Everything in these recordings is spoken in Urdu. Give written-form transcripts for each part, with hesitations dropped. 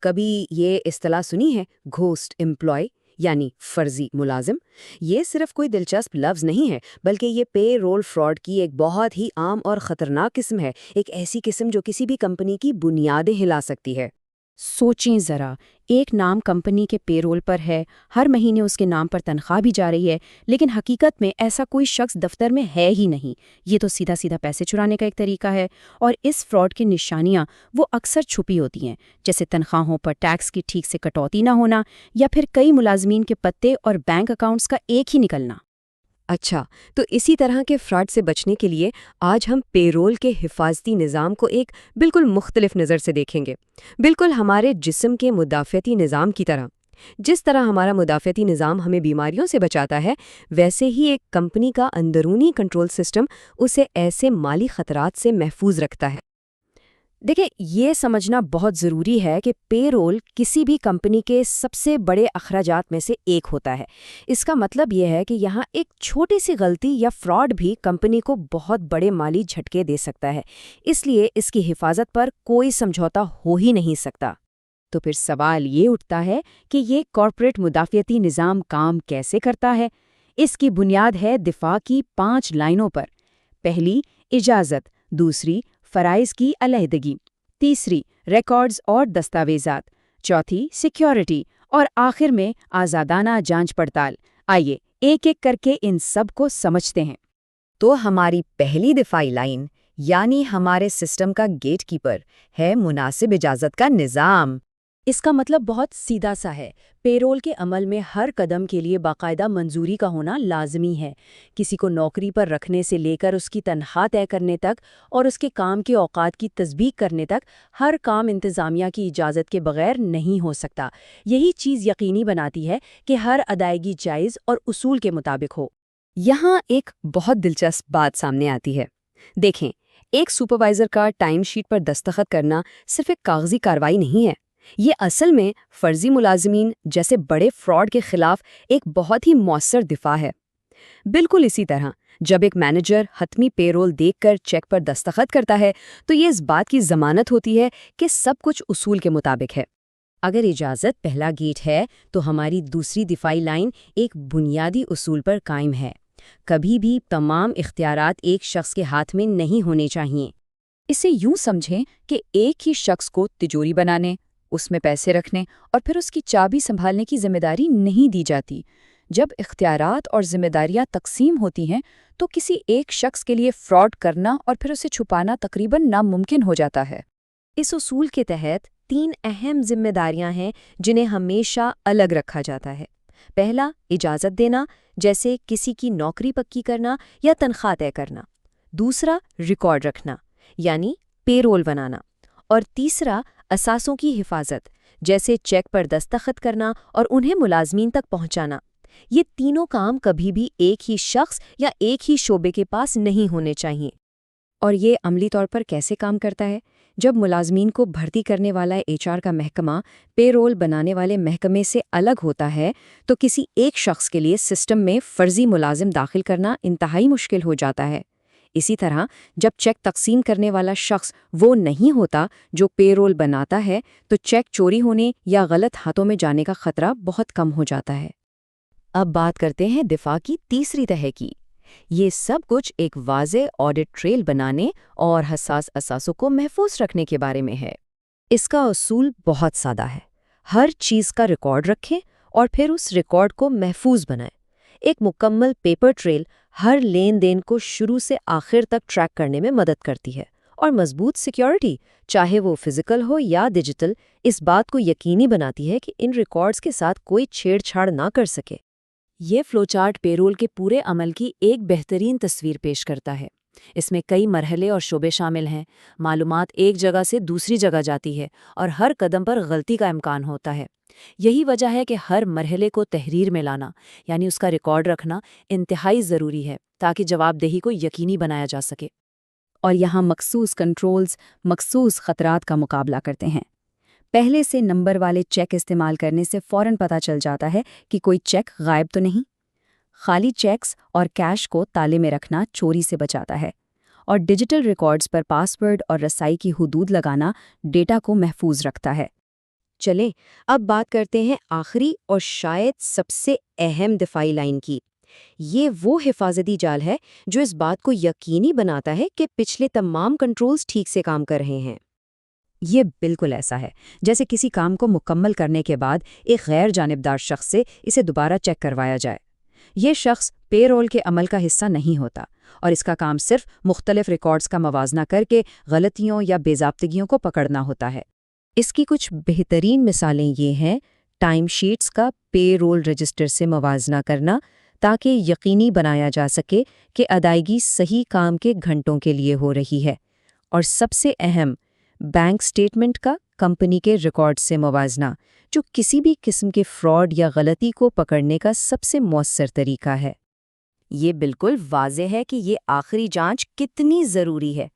کبھی یہ اصطلاح سنی ہے گھوسٹ امپلائی یعنی فرضی ملازم؟ یہ صرف کوئی دلچسپ لفظ نہیں ہے، بلکہ یہ پے رول فراڈ کی ایک بہت ہی عام اور خطرناک قسم ہے، ایک ایسی قسم جو کسی بھی کمپنی کی بنیادیں ہلا سکتی ہے۔ سوچیں ذرا، ایک نام کمپنی کے پے رول پر ہے، ہر مہینے اس کے نام پر تنخواہ بھی جا رہی ہے، لیکن حقیقت میں ایسا کوئی شخص دفتر میں ہے ہی نہیں۔ یہ تو سیدھا سیدھا پیسے چرانے کا ایک طریقہ ہے، اور اس فراڈ کی نشانیاں وہ اکثر چھپی ہوتی ہیں، جیسے تنخواہوں پر ٹیکس کی ٹھیک سے کٹوتی نہ ہونا، یا پھر کئی ملازمین کے پتے اور بینک اکاؤنٹس کا ایک ہی نکلنا۔ اچھا، تو اسی طرح کے فراڈ سے بچنے کے لیے آج ہم پے رول کے حفاظتی نظام کو ایک بالکل مختلف نظر سے دیکھیں گے، بالکل ہمارے جسم کے مدافعتی نظام کی طرح۔ جس طرح ہمارا مدافعتی نظام ہمیں بیماریوں سے بچاتا ہے، ویسے ہی ایک کمپنی کا اندرونی کنٹرول سسٹم اسے ایسے مالی خطرات سے محفوظ رکھتا ہے۔ دیکھیں، یہ سمجھنا بہت ضروری ہے کہ پے رول کسی بھی کمپنی کے سب سے بڑے اخراجات میں سے ایک ہوتا ہے۔ اس کا مطلب یہ ہے کہ یہاں ایک چھوٹی سی غلطی یا فراڈ بھی کمپنی کو بہت بڑے مالی جھٹکے دے سکتا ہے، اس لیے اس کی حفاظت پر کوئی سمجھوتا ہو ہی نہیں سکتا۔ تو پھر سوال یہ اٹھتا ہے کہ یہ کارپوریٹ مدافعتی نظام کام کیسے کرتا ہے؟ اس کی بنیاد ہے دفاع کی 5 لائنوں پر۔ پہلی، اجازت، دوسری، فرائض کی علیحدگی، تیسری، ریکارڈز اور دستاویزات، چوتھی، سیکیورٹی، اور آخر میں آزادانہ جانچ پڑتال۔ آئیے ایک ایک کر کے ان سب کو سمجھتے ہیں۔ تو ہماری پہلی دفاعی لائن، یعنی ہمارے سسٹم کا گیٹ کیپر، ہے مناسب اجازت کا نظام۔ اس کا مطلب بہت سیدھا سا ہے، پے رول کے عمل میں ہر قدم کے لیے باقاعدہ منظوری کا ہونا لازمی ہے۔ کسی کو نوکری پر رکھنے سے لے کر اس کی تنخواہ طے کرنے تک اور اس کے کام کے اوقات کی تصدیق کرنے تک، ہر کام انتظامیہ کی اجازت کے بغیر نہیں ہو سکتا۔ یہی چیز یقینی بناتی ہے کہ ہر ادائیگی جائز اور اصول کے مطابق ہو۔ یہاں ایک بہت دلچسپ بات سامنے آتی ہے۔ دیکھیں، ایک سپروائزر کا ٹائم شیٹ پر دستخط کرنا صرف ایک کاغذی کارروائی نہیں ہے، یہ اصل میں فرضی ملازمین جیسے بڑے فراڈ کے خلاف ایک بہت ہی مؤثر دفاع ہے۔ بالکل اسی طرح جب ایک مینیجر حتمی پے رول دیکھ کر چیک پر دستخط کرتا ہے تو یہ اس بات کی ضمانت ہوتی ہے کہ سب کچھ اصول کے مطابق ہے۔ اگر اجازت پہلا گیٹ ہے تو ہماری دوسری دفاعی لائن ایک بنیادی اصول پر قائم ہے۔ کبھی بھی تمام اختیارات ایک شخص کے ہاتھ میں نہیں ہونے چاہیے۔ اسے یوں سمجھیں کہ ایک ہی شخص کو تجوری بنانے، اس میں پیسے رکھنے اور پھر اس کی چابی سنبھالنے کی ذمہ داری نہیں دی جاتی۔ جب اختیارات اور ذمہ داریاں تقسیم ہوتی ہیں تو کسی ایک شخص کے لیے فراڈ کرنا اور پھر اسے چھپانا تقریباً ناممکن ہو جاتا ہے۔ اس اصول کے تحت 3 اہم ذمہ داریاں ہیں جنہیں ہمیشہ الگ رکھا جاتا ہے۔ پہلا، اجازت دینا، جیسے کسی کی نوکری پکی کرنا یا تنخواہ طے کرنا۔ دوسرا، ریکارڈ رکھنا، یعنی پے رول بنانا۔ اور تیسرا، اثاثوں کی حفاظت، جیسے چیک پر دستخط کرنا اور انہیں ملازمین تک پہنچانا۔ یہ تینوں کام کبھی بھی ایک ہی شخص یا ایک ہی شعبے کے پاس نہیں ہونے چاہیے۔ اور یہ عملی طور پر کیسے کام کرتا ہے؟ جب ملازمین کو بھرتی کرنے والا HR کا محکمہ پے رول بنانے والے محکمے سے الگ ہوتا ہے تو کسی ایک شخص کے لیے سسٹم میں فرضی ملازم داخل کرنا انتہائی مشکل ہو جاتا ہے۔ اسی طرح جب چیک تقسیم کرنے والا شخص وہ نہیں ہوتا جو پے رول بناتا ہے تو چیک چوری ہونے یا غلط ہاتھوں میں جانے کا خطرہ بہت کم ہو جاتا ہے۔ اب بات کرتے ہیں دفاع کی تیسری تہہ کی۔ یہ سب کچھ ایک واضح آڈٹ ٹریل بنانے اور حساس اثاثوں کو محفوظ رکھنے کے بارے میں ہے۔ اس کا اصول بہت سادہ ہے، ہر چیز کا ریکارڈ رکھیں اور پھر اس ریکارڈ کو محفوظ بنائیں۔ ایک مکمل پیپر ٹریل ہر لین دین کو شروع سے آخر تک ٹریک کرنے میں مدد کرتی ہے، اور مضبوط سیکیورٹی، چاہے وہ فزیکل ہو یا ڈیجیٹل، اس بات کو یقینی بناتی ہے کہ ان ریکارڈز کے ساتھ کوئی چھیڑ چھاڑ نہ کر سکے۔ یہ فلو چارٹ پے رول کے پورے عمل کی ایک بہترین تصویر پیش کرتا ہے۔ اس میں کئی مرحلے اور شعبے شامل ہیں، معلومات ایک جگہ سے دوسری جگہ جاتی ہے اور ہر قدم پر غلطی کا امکان ہوتا ہے۔ یہی وجہ ہے کہ ہر مرحلے کو تحریر میں لانا، یعنی اس کا ریکارڈ رکھنا، انتہائی ضروری ہے تاکہ جواب دہی کو یقینی بنایا جا سکے۔ اور یہاں مخصوص کنٹرولز مخصوص خطرات کا مقابلہ کرتے ہیں۔ پہلے سے نمبر والے چیک استعمال کرنے سے فوراً پتہ چل جاتا ہے کہ کوئی چیک غائب تو نہیں۔ خالی چیکس اور کیش کو تالے میں رکھنا چوری سے بچاتا ہے، اور ڈیجیٹل ریکارڈز پر پاس ورڈ اور رسائی کی حدود لگانا ڈیٹا کو محفوظ رکھتا ہے۔ چلیں اب بات کرتے ہیں آخری اور شاید سب سے اہم دفاعی لائن کی۔ یہ وہ حفاظتی جال ہے جو اس بات کو یقینی بناتا ہے کہ پچھلے تمام کنٹرولز ٹھیک سے کام کر رہے ہیں۔ یہ بالکل ایسا ہے جیسے کسی کام کو مکمل کرنے کے بعد ایک غیر جانبدار شخص سے اسے دوبارہ چیک کروایا جائے۔ یہ شخص پے رول کے عمل کا حصہ نہیں ہوتا اور اس کا کام صرف مختلف ریکارڈز کا موازنہ کر کے غلطیوں یا بے ضابطگیوں کو پکڑنا ہوتا ہے۔ اس کی کچھ بہترین مثالیں یہ ہیں: ٹائم شیٹس کا پے رول رجسٹر سے موازنہ کرنا تاکہ یقینی بنایا جا سکے کہ ادائیگی صحیح کام کے گھنٹوں کے لیے ہو رہی ہے، اور سب سے اہم، بینک سٹیٹمنٹ کا کمپنی کے ریکارڈ سے موازنہ، جو کسی بھی قسم کے فراڈ یا غلطی کو پکڑنے کا سب سے مؤثر طریقہ ہے۔ یہ بالکل واضح ہے کہ یہ آخری جانچ کتنی ضروری ہے۔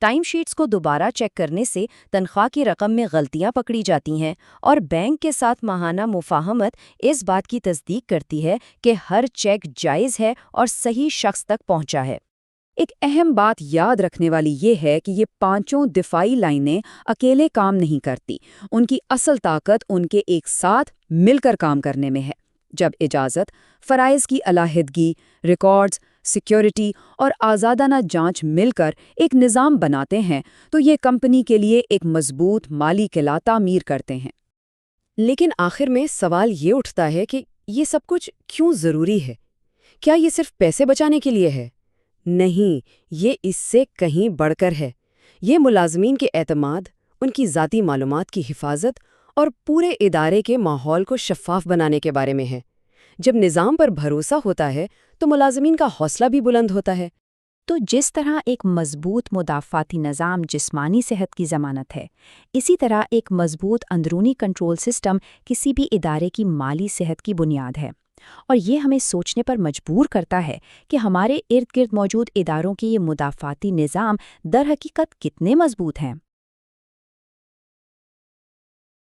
ٹائم شیٹس کو دوبارہ چیک کرنے سے تنخواہ کی رقم میں غلطیاں پکڑی جاتی ہیں، اور بینک کے ساتھ ماہانہ مفاہمت اس بات کی تصدیق کرتی ہے کہ ہر چیک جائز ہے اور صحیح شخص تک پہنچا ہے۔ ایک اہم بات یاد رکھنے والی یہ ہے کہ یہ پانچوں دفاعی لائنیں اکیلے کام نہیں کرتی، ان کی اصل طاقت ان کے ایک ساتھ مل کر کام کرنے میں ہے۔ جب اجازت، فرائض کی علیحدگی، ریکارڈز، سیکیورٹی اور آزادانہ جانچ مل کر ایک نظام بناتے ہیں تو یہ کمپنی کے لیے ایک مضبوط مالی قلعہ تعمیر کرتے ہیں۔ لیکن آخر میں سوال یہ اٹھتا ہے کہ یہ سب کچھ کیوں ضروری ہے؟ کیا یہ صرف پیسے بچانے کے لیے ہے؟ نہیں، یہ اس سے کہیں بڑھ کر ہے۔ یہ ملازمین کے اعتماد، ان کی ذاتی معلومات کی حفاظت اور پورے ادارے کے ماحول کو شفاف بنانے کے بارے میں ہے۔ جب نظام پر بھروسہ ہوتا ہے تو ملازمین کا حوصلہ بھی بلند ہوتا ہے۔ تو جس طرح ایک مضبوط مدافعاتی نظام جسمانی صحت کی ضمانت ہے، اسی طرح ایک مضبوط اندرونی کنٹرول سسٹم کسی بھی ادارے کی مالی صحت کی بنیاد ہے۔ اور یہ ہمیں سوچنے پر مجبور کرتا ہے کہ ہمارے ارد گرد موجود اداروں کے یہ مدافعاتی نظام در حقیقت کتنے مضبوط ہیں۔